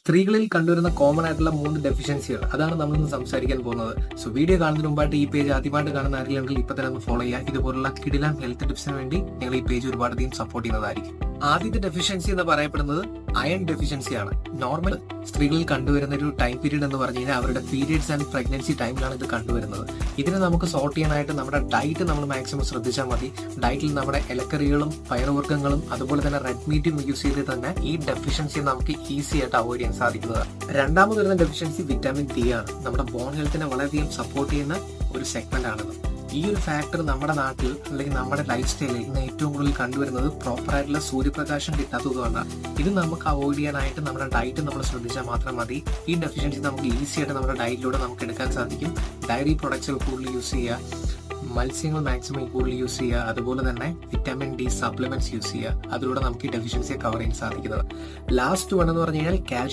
സ്ത്രീകളിൽ കണ്ടുവരുന്ന കോമൺ ആയിട്ടുള്ള 3 ഡെഫിഷ്യൻസികൾ അതാണ് നമ്മൾ ഇന്ന് സംസാരിക്കാൻ പോകുന്നത്. സോ വീഡിയോ കാണുന്നതിന് മുമ്പായിട്ട് ഈ പേജ് ആദ്യമായിട്ട് കാണുന്ന ആരെങ്കിലും ഇപ്പൊ തന്നെ ഒന്ന് ഫോളോ ചെയ്യുക. ഇതുപോലുള്ള കിടിലൻ ഹെൽത്ത് ടിപ്സിന് വേണ്ടി നിങ്ങൾ ഈ പേജ് ഒരുപാടധികം സപ്പോർട്ട് ചെയ്യുന്നതായിരിക്കും. ആദ്യത്തെ ഡെഫിഷ്യൻസി എന്ന് പറയപ്പെടുന്നത് അയൺ ഡെഫിഷ്യൻസി ആണ്. നോർമൽ സ്ത്രീകളിൽ കണ്ടുവരുന്ന ഒരു ടൈം പീരീഡ് എന്ന് പറഞ്ഞു കഴിഞ്ഞാൽ അവരുടെ പീരിയഡ്സ് ആൻഡ് പ്രഗ്നൻസി ടൈമിലാണ് ഇത് കണ്ടുവരുന്നത്. ഇതിനെ നമുക്ക് സോർട്ട് ചെയ്യാനായിട്ട് നമ്മുടെ ഡയറ്റ് നമ്മൾ മാക്സിമം ശ്രദ്ധിച്ചാൽ മതി. ഡയറ്റിൽ നമ്മുടെ ഇലക്കറികളും പയറുവർഗ്ഗങ്ങളും അതുപോലെ തന്നെ റെഡ് മീറ്റും യൂസ് ചെയ്ത് തന്നെ ഈ ഡെഫിഷ്യൻസി നമുക്ക് ഈസി ആയിട്ട് അവോയ്ഡ് ചെയ്യാൻ സാധിക്കുന്നതാണ്. രണ്ടാമത് വരുന്ന ഡെഫിഷ്യൻസി വിറ്റാമിൻ ഡി ആണ്. നമ്മുടെ ബോൺ ഹെൽത്തിനെ വളരെയധികം സപ്പോർട്ട് ചെയ്യുന്ന ഒരു സെഗ്മെന്റ് ആണിത്. ഈ ഒരു ഫാക്ടർ നമ്മുടെ നാട്ടിൽ അല്ലെങ്കിൽ നമ്മുടെ ലൈഫ് സ്റ്റൈലിൽ ഇന്ന് ഏറ്റവും കൂടുതൽ കണ്ടുവരുന്നത് പ്രോപ്പർ ആയിട്ടുള്ള സൂര്യപ്രകാശം കിട്ടാത്തതുകൊണ്ടാണ്. ഇത് നമുക്ക് അവോയ്ഡ് ചെയ്യാനായിട്ട് നമ്മുടെ ഡയറ്റ് നമ്മൾ ശ്രദ്ധിച്ചാൽ മാത്രം മതി. ഈ ഡെഫിഷ്യൻസി നമുക്ക് ഈസി ആയിട്ട് നമ്മുടെ ഡയറ്റിലൂടെ നമുക്ക് എടുക്കാൻ സാധിക്കും. ഡയറി പ്രൊഡക്ട്സുകൾ കൂടുതൽ യൂസ് ചെയ്യുക, മത്സ്യങ്ങൾ മാക്സിമം കൂടുതൽ യൂസ് ചെയ്യുക, അതുപോലെ തന്നെ വിറ്റാമിൻ ഡി സപ്ലിമെന്റ്സ് യൂസ് ചെയ്യുക. അതിലൂടെ നമുക്ക് ഈ ഡെഫിഷ്യൻസിയെ കവർ ചെയ്യാൻ സാധിക്കുന്നത്. ലാസ്റ്റ് വൺ എന്ന് പറഞ്ഞു കഴിഞ്ഞാൽ